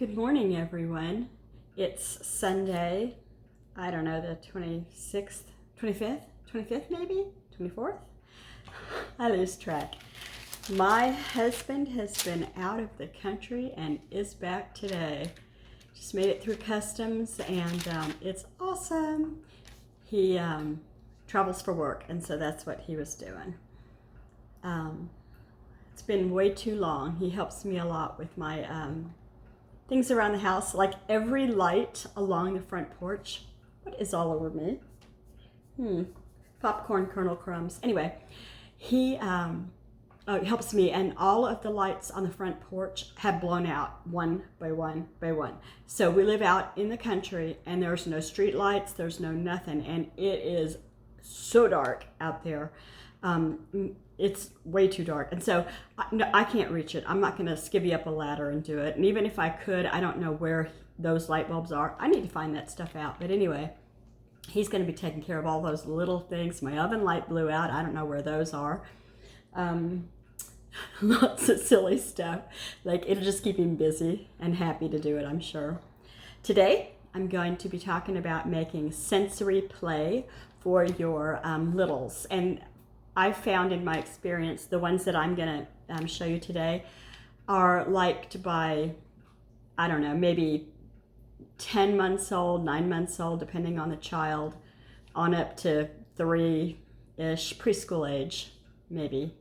Good morning, everyone. It's Sunday, I don't know, the 26th, 25th maybe? 24th? I lose track. My husband has been out of the country and is back today. Just made it through customs and it's awesome. He travels for work, and so that's what he was doing. It's been way too long. He helps me a lot with my things around the house, like every light along the front porch. What is all over me? Popcorn kernel crumbs. Anyway, he helps me, and all of the lights on the front porch have blown out one by one by one. So we live out in the country, and there's no street lights, there's no nothing, and it is so dark out there. It's way too dark, and so I can't reach it. I'm not going to skivvy up a ladder and do it, and even if I could, I don't know where those light bulbs are. I need to find that stuff out. But anyway, he's going to be taking care of all those little things. My oven light blew out. I don't know where those are. Lots of silly stuff. Like, it'll just keep him busy and happy to do it, I'm sure. Today, I'm going to be talking about making sensory play for your littles. And I found in my experience, the ones that I'm going to show you today are liked by, I don't know, maybe 10 months old, 9 months old, depending on the child, on up to 3-ish, preschool age, maybe.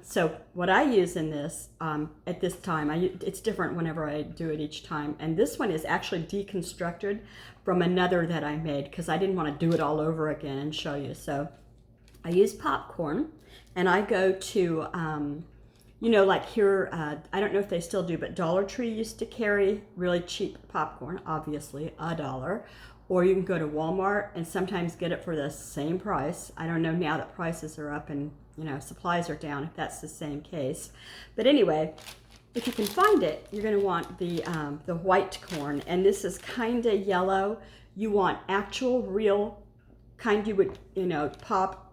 So what I use in this, at this time, it's different whenever I do it each time. And this one is actually deconstructed from another that I made because I didn't want to do it all over again and show you. So I use popcorn, and I go to, like here, I don't know if they still do, but Dollar Tree used to carry really cheap popcorn, obviously $1, or you can go to Walmart and sometimes get it for the same price. I don't know now that prices are up and, supplies are down, if that's the same case. But anyway, if you can find it, you're going to want the white corn, and this is kind of yellow. You want actual, real kind you would, pop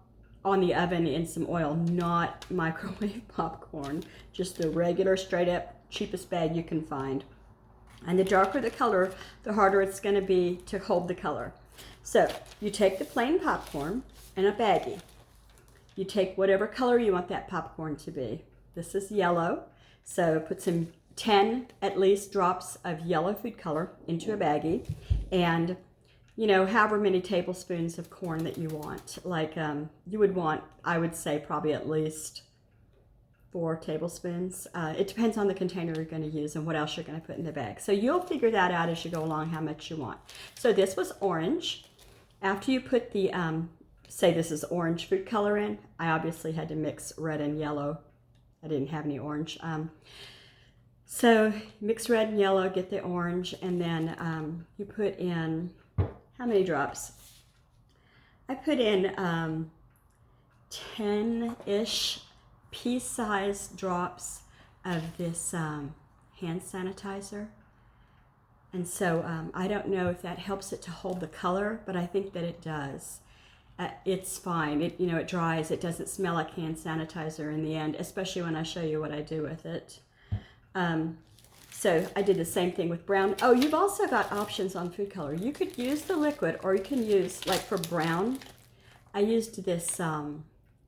on the oven in some oil, not microwave popcorn, just the regular straight up cheapest bag you can find. And the darker the color, the harder it's going to be to hold the color. So you take the plain popcorn in a baggie. You take whatever color you want that popcorn to be. This is yellow, so put some 10 at least drops of yellow food color into a baggie, and however many tablespoons of corn that you want. Like you would want, I would say, probably at least 4 tablespoons. It depends on the container you're going to use and what else you're going to put in the bag. So you'll figure that out as you go along, how much you want. So this was orange. After you put the, say this is orange food color in, I obviously had to mix red and yellow. I didn't have any orange. So mix red and yellow, get the orange, and then you put in, how many drops? I put in 10-ish pea-sized drops of this hand sanitizer. And so I don't know if that helps it to hold the color, but I think that it does. It's fine. It dries. It doesn't smell like hand sanitizer in the end, especially when I show you what I do with it. So I did the same thing with brown. Oh, you've also got options on food color. You could use the liquid, or you can use, like for brown, I used this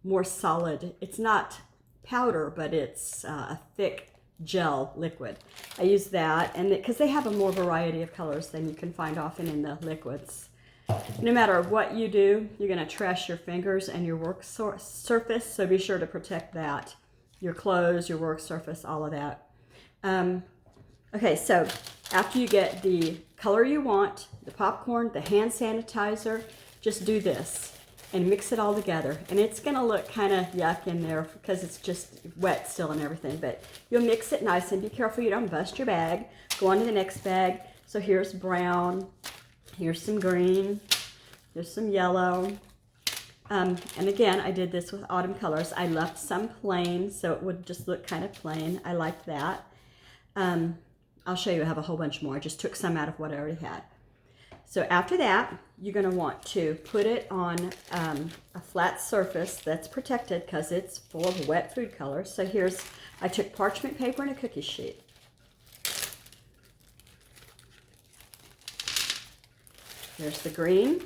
more solid, it's not powder, but it's a thick gel liquid. I use that, and because they have a more variety of colors than you can find often in the liquids. No matter what you do, you're going to trash your fingers and your work surface, so be sure to protect that. Your clothes, your work surface, all of that. Okay, so after you get the color you want, the popcorn, the hand sanitizer, just do this and mix it all together. And it's going to look kind of yuck in there because it's just wet still and everything, but you'll mix it nice, and be careful you don't bust your bag. Go on to the next bag. So here's brown, here's some green, here's some yellow. And again, I did this with autumn colors. I left some plain, so it would just look kind of plain. I liked that. I'll show you, I have a whole bunch more. I just took some out of what I already had. So after that, you're going to want to put it on a flat surface that's protected because it's full of wet food color. So I took parchment paper and a cookie sheet. There's the green.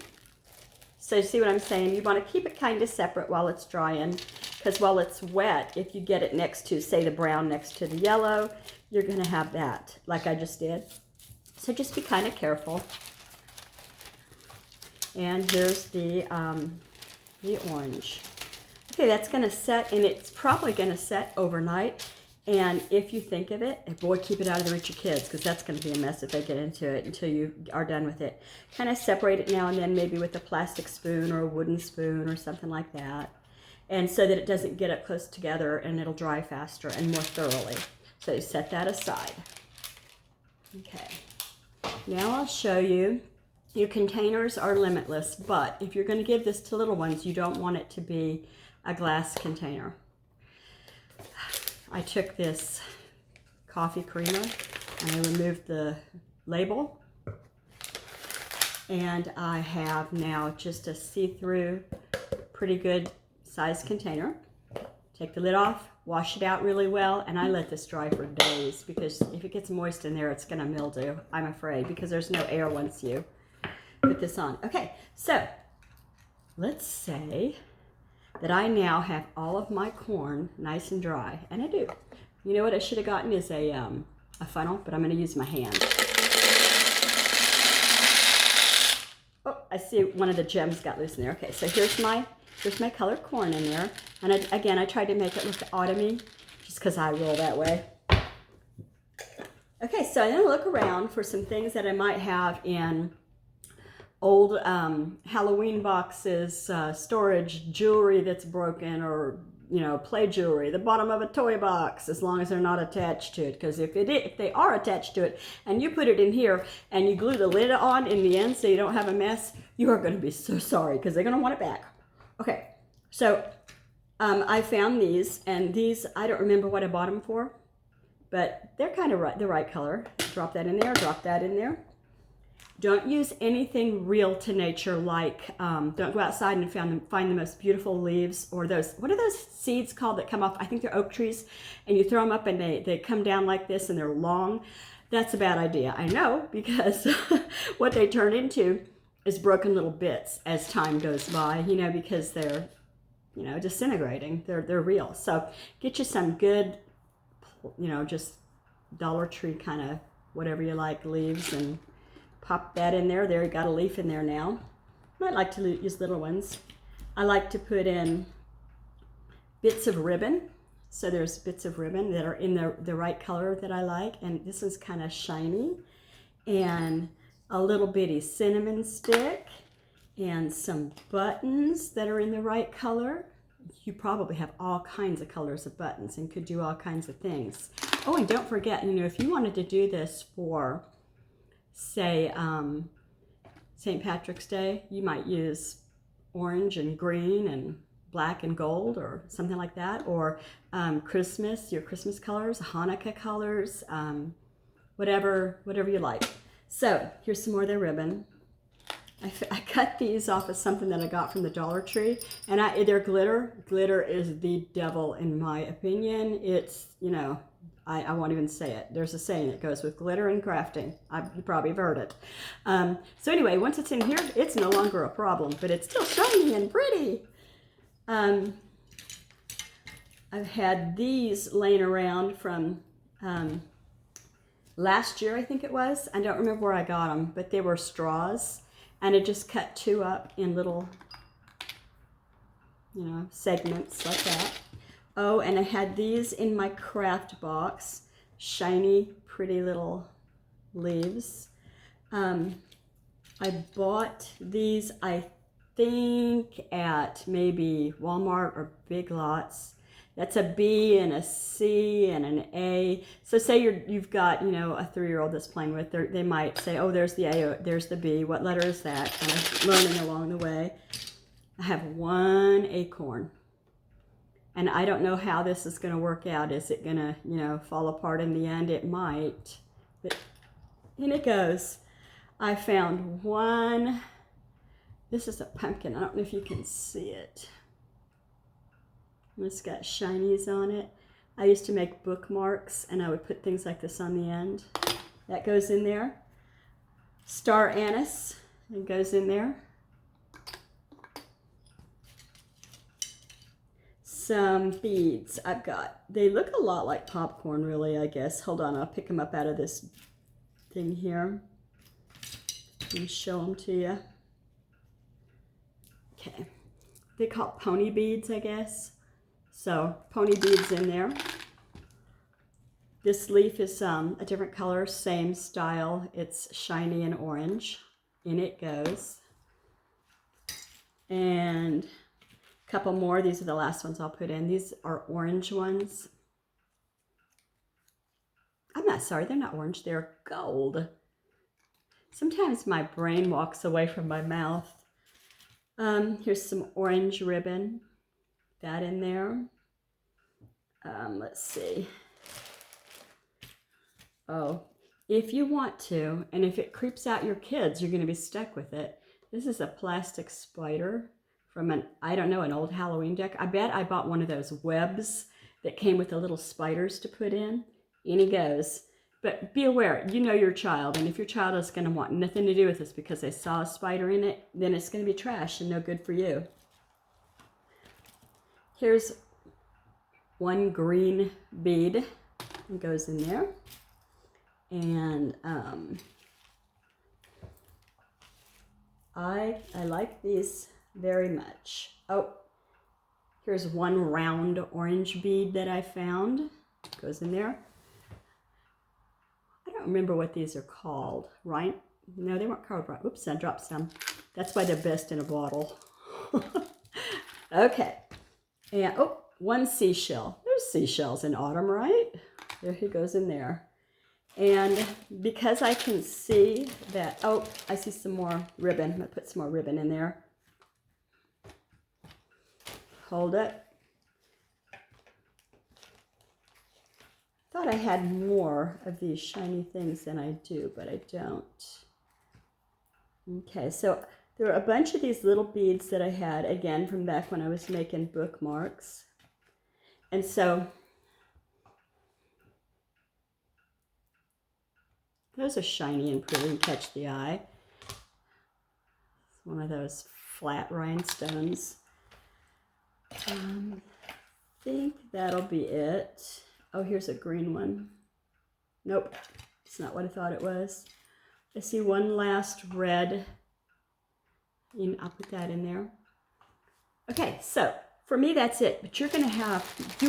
So you see what I'm saying? You want to keep it kind of separate while it's drying, because while it's wet, if you get it next to, say, the brown next to the yellow, you're going to have that, like I just did. So just be kind of careful. And here's the orange. Okay, that's going to set, and it's probably going to set overnight. And if you think of it, boy, keep it out of the reach of kids, because that's going to be a mess if they get into it until you are done with it. Kind of separate it now and then, maybe with a plastic spoon or a wooden spoon or something like that. And so that it doesn't get up close together, and it'll dry faster and more thoroughly. So you set that aside. Okay. Now I'll show you. Your containers are limitless, but if you're going to give this to little ones, you don't want it to be a glass container. I took this coffee creamer and I removed the label, and I have now just a see-through, pretty good size container. Take the lid off, wash it out really well, and I let this dry for days, because if it gets moist in there, it's going to mildew, I'm afraid, because there's no air once you put this on. Okay, so let's say that I now have all of my corn nice and dry, and I do. You know what I should have gotten is a funnel, but I'm going to use my hand. Oh, I see one of the gems got loose in there. Okay, so here's my colored corn in there, and again I tried to make it look autumny, just because I roll that way. Okay, so I'm going to look around for some things that I might have in old Halloween boxes, storage jewelry that's broken, or play jewelry, the bottom of a toy box, as long as they're not attached to it. Because if they are attached to it and you put it in here and you glue the lid on in the end so you don't have a mess, you are going to be so sorry, because they're going to want it back. Okay, so I found these, and these, I don't remember what I bought them for, but they're kind of the right color. Drop that in there, drop that in there. Don't use anything real to nature, like don't go outside and find the most beautiful leaves, or those, what are those seeds called that come off? I think they're oak trees, and you throw them up and they come down like this and they're long. That's a bad idea, I know, because what they turn into is broken little bits as time goes by, because they're, disintegrating. They're real. So get you some good, just Dollar Tree kind of whatever you like leaves, and pop that in there. There, you got a leaf in there now. Might like to use little ones. I like to put in bits of ribbon. So there's bits of ribbon that are in the right color that I like, and this is kind of shiny. And a little bitty cinnamon stick, and some buttons that are in the right color. You probably have all kinds of colors of buttons and could do all kinds of things. Oh, and don't forget, if you wanted to do this for, say, St. Patrick's Day, you might use orange and green and black and gold, or something like that, or Christmas, your Christmas colors, Hanukkah colors, whatever you like. So here's some more of their ribbon. I cut these off of something that I got from the Dollar Tree, and they're glitter. Glitter is the devil, in my opinion. It's, I won't even say it. There's a saying that goes with glitter and crafting. You probably have heard it. So anyway, once it's in here, it's no longer a problem, but it's still shiny and pretty. I've had these laying around from last year, I think it was. I don't remember where I got them, but they were straws, and I just cut two up in little, segments like that. Oh, and I had these in my craft box, shiny, pretty little leaves. I bought these, I think, at maybe Walmart or Big Lots. That's a B and a C and an A. So say you've got, a 3-year-old that's playing with, they might say, oh, there's the A, or there's the B. What letter is that? Kind of learning along the way. I have one acorn. And I don't know how this is going to work out. Is it going to, fall apart in the end? It might. But in it goes. I found one. This is a pumpkin. I don't know if you can see it. It's got shinies on it. I used to make bookmarks, and I would put things like this on the end. That goes in there. Star anise. It goes in there. Some beads I've got. They look a lot like popcorn, really, I guess. Hold on, I'll pick them up out of this thing here and show them to you. Okay. They call it pony beads, I guess. So, pony beads in there. This leaf is a different color, same style. It's shiny and orange. In it goes. And a couple more. These are the last ones I'll put in. These are orange ones. I'm not sorry, they're not orange. They're gold. Sometimes my brain walks away from my mouth. Here's some orange ribbon. That in there. Let's see. Oh, if you want to, and if it creeps out your kids, you're going to be stuck with it. This is a plastic spider from I don't know, an old Halloween deck. I bet I bought one of those webs that came with the little spiders to put in. In he goes. But be aware, you know your child, and if your child is going to want nothing to do with this because they saw a spider in it, then it's going to be trash and no good for you. Here's one green bead. It goes in there. And I like these very much. Oh, here's one round orange bead that I found. It goes in there. I don't remember what these are called, right? No, they weren't called right. Oops, I dropped some. That's why they're best in a bottle. Okay. And, oh, one seashell. There's seashells in autumn, right? There he goes in there. And because I can see that, oh, I see some more ribbon. I'm going to put some more ribbon in there. Hold it. Thought I had more of these shiny things than I do, but I don't. Okay, so there are a bunch of these little beads that I had, again, from back when I was making bookmarks. And so those are shiny and pretty and catch the eye. It's one of those flat rhinestones. I think that'll be it. Oh, here's a green one. Nope, it's not what I thought it was. I see one last red. I'll put that in there. Okay, so for me, that's it. But you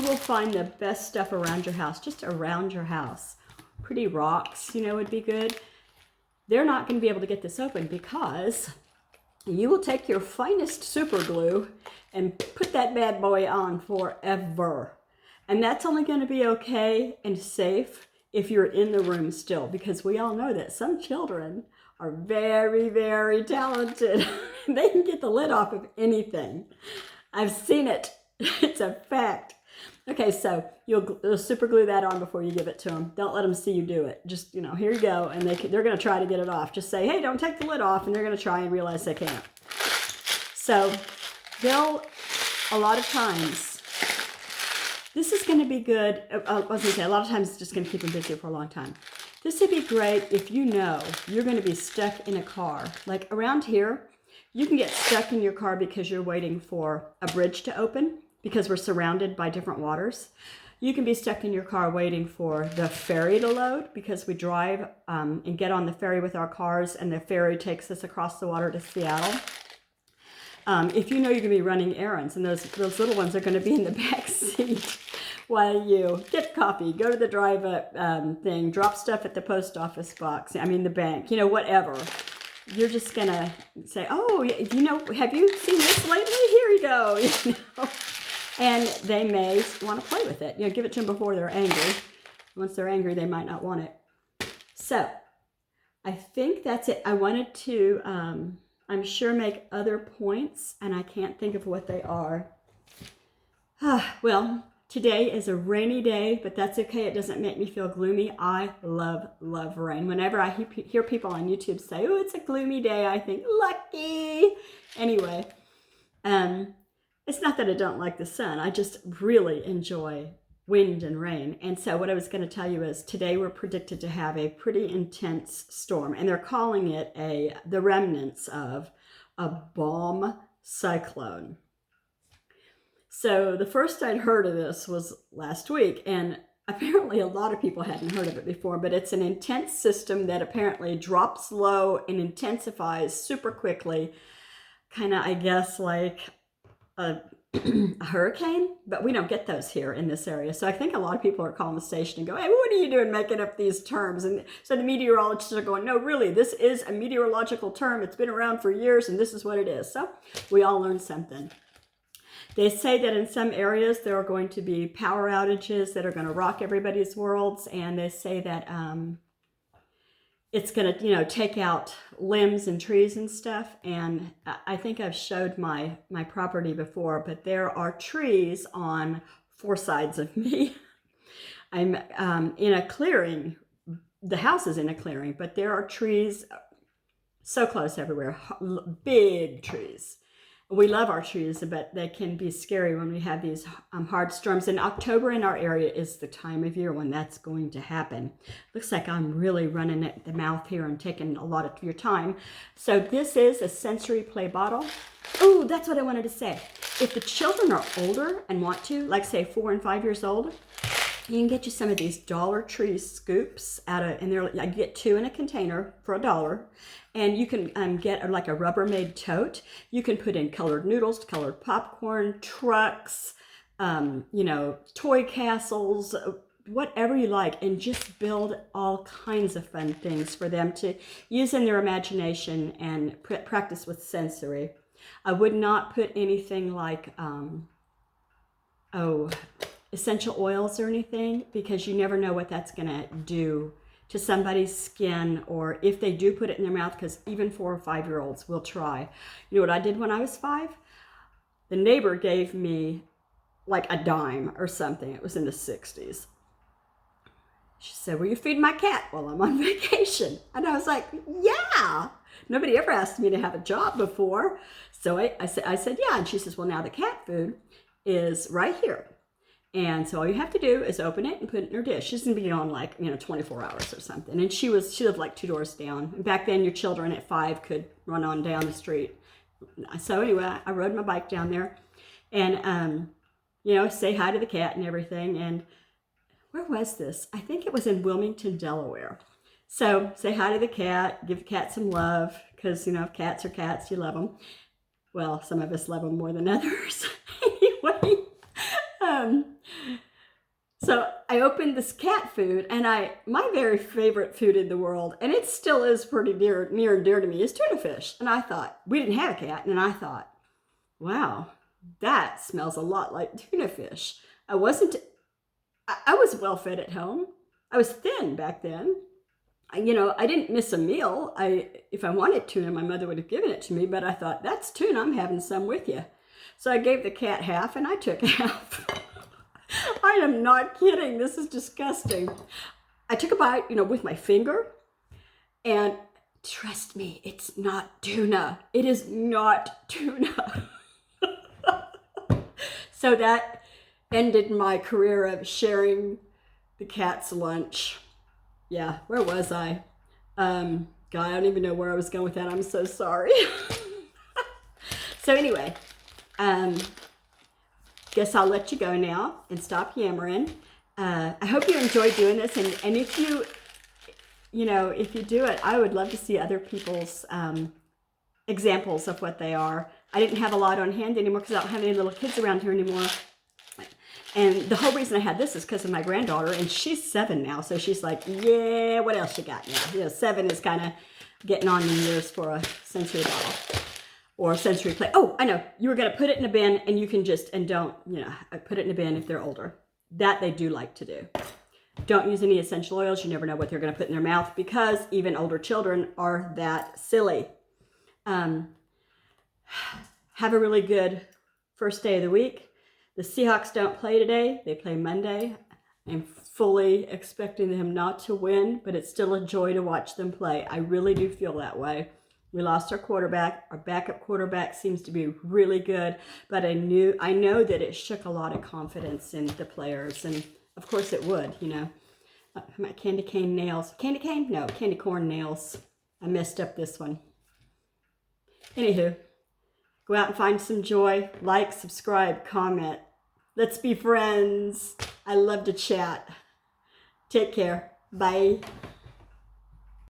will find the best stuff around your house, just around your house. Pretty rocks, would be good. They're not going to be able to get this open because you will take your finest super glue and put that bad boy on forever. And that's only going to be okay and safe if you're in the room still, because we all know that some children are very, very talented. They can get the lid off of anything. I've seen it. It's a fact. Okay, so you'll super glue that on before you give it to them. Don't let them see you do it. Just, here you go. And they're going to try to get it off. Just say, hey, don't take the lid off. And they're going to try and realize they can't. So a lot of times, this is going to be good. I was going to say, a lot of times it's just going to keep them busy for a long time. This would be great if you know you're going to be stuck in a car. Like around here, you can get stuck in your car because you're waiting for a bridge to open because we're surrounded by different waters. You can be stuck in your car waiting for the ferry to load because we drive and get on the ferry with our cars and the ferry takes us across the water to Seattle. If you know you're going to be running errands and those little ones are going to be in the back seat while you get coffee, go to the drive-up thing, drop stuff at the post office box, the bank, whatever. You're just going to say, oh, have you seen this lately? Here you go. And they may want to play with it. Give it to them before they're angry. Once they're angry, they might not want it. So I think that's it. I wanted to, I'm sure, make other points, and I can't think of what they are. Well, today is a rainy day, but that's okay. It doesn't make me feel gloomy. I love, love rain. Whenever I hear people on YouTube say, oh, it's a gloomy day, I think, lucky. Anyway, it's not that I don't like the sun. I just really enjoy wind and rain. And so what I was going to tell you is today we're predicted to have a pretty intense storm, and they're calling it the remnants of a bomb cyclone. So the first I'd heard of this was last week, and apparently a lot of people hadn't heard of it before, but it's an intense system that apparently drops low and intensifies super quickly, kind of, I guess, like a hurricane, but we don't get those here in this area. So I think a lot of people are calling the station and go, hey, what are you doing making up these terms? And so the meteorologists are going, no, really, this is a meteorological term. It's been around for years, and this is what it is. So we all learned something. They say that in some areas there are going to be power outages that are going to rock everybody's worlds, and they say that it's going to, take out limbs and trees and stuff. And I think I've showed my property before, but there are trees on 4 sides of me. I'm in a clearing. The house is in a clearing, but there are trees so close everywhere, big trees. We love our trees, but they can be scary when we have these hard storms. And October in our area is the time of year when that's going to happen. Looks like I'm really running at the mouth here and taking a lot of your time. So this is a sensory play bottle. Oh, that's what I wanted to say. If the children are older and want to, like say 4 and 5 years old, you can get you some of these Dollar Tree scoops and I get 2 in a container for $1. And you can get like a Rubbermaid tote. You can put in colored noodles, colored popcorn, trucks, toy castles, whatever you like, and just build all kinds of fun things for them to use in their imagination and practice with sensory. I would not put anything like, essential oils or anything, because you never know what that's going to do to somebody's skin, or if they do put it in their mouth, because even 4 or 5-year-olds will try. You know what I did when I was 5? The neighbor gave me like a dime or something. It was in the 60s. She said, will you feed my cat while I'm on vacation? And I was like, yeah. Nobody ever asked me to have a job before. So I said, yeah. And she says, well, now the cat food is right here. And so all you have to do is open it and put it in her dish. She's going to be on 24 hours or something. And she lived like 2 doors down. And back then your children at 5 could run on down the street. So anyway, I rode my bike down there and, say hi to the cat and everything. And where was this? I think it was in Wilmington, Delaware. So say hi to the cat, give the cat some love, because, cats are cats, you love them. Well, some of us love them more than others. Anyway. So I opened this cat food, and my very favorite food in the world, and it still is pretty near and dear to me, is tuna fish. And I thought, we didn't have a cat, and I thought, wow, that smells a lot like tuna fish. I was well fed at home. I was thin back then. I didn't miss a meal. If I wanted tuna, my mother would have given it to me, but I thought, that's tuna, I'm having some with you. So I gave the cat half, and I took half. I am not kidding. This is disgusting. I took a bite, with my finger, and trust me, it's not tuna. It is not tuna. So that ended my career of sharing the cat's lunch. Yeah, where was I? God, I don't even know where I was going with that. I'm so sorry. So anyway, guess I'll let you go now and stop yammering. I hope you enjoy doing this, and if you do it, I would love to see other people's examples of what they are. I didn't have a lot on hand anymore because I don't have any little kids around here anymore. And the whole reason I had this is because of my granddaughter, and she's 7 now, so she's like, yeah, what else you got now? 7 is kind of getting on in years for a sensory bottle. Or sensory play. Oh, I know. You were going to put it in a bin, and you can don't put it in a bin if they're older. That they do like to do. Don't use any essential oils. You never know what they're going to put in their mouth, because even older children are that silly. Have a really good first day of the week. The Seahawks don't play today. They play Monday. I'm fully expecting them not to win, but it's still a joy to watch them play. I really do feel that way. We lost our quarterback. Our backup quarterback seems to be really good, but I know that it shook a lot of confidence in the players, and of course it would, you know. My candy cane nails. Candy cane? No, candy corn nails. I messed up this one. Anywho, go out and find some joy. Like, subscribe, comment. Let's be friends. I love to chat. Take care. Bye.